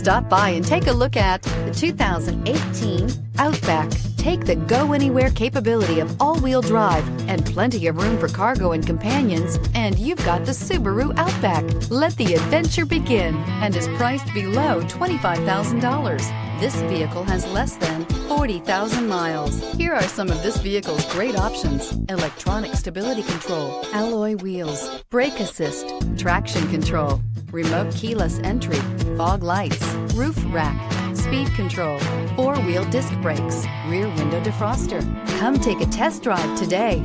Stop by and take a look at the 2018 Outback. Take the go-anywhere capability of all-wheel drive and plenty of room for cargo and companions, and you've got the Subaru Outback. Let the adventure begin, and is priced below $25,000. This vehicle has less than 40,000 miles. Here are some of this vehicle's great options: electronic stability control, alloy wheels, brake assist, traction control, remote keyless entry, fog lights, roof rack, speed control, four-wheel disc brakes, rear window defroster. Come take a test drive today.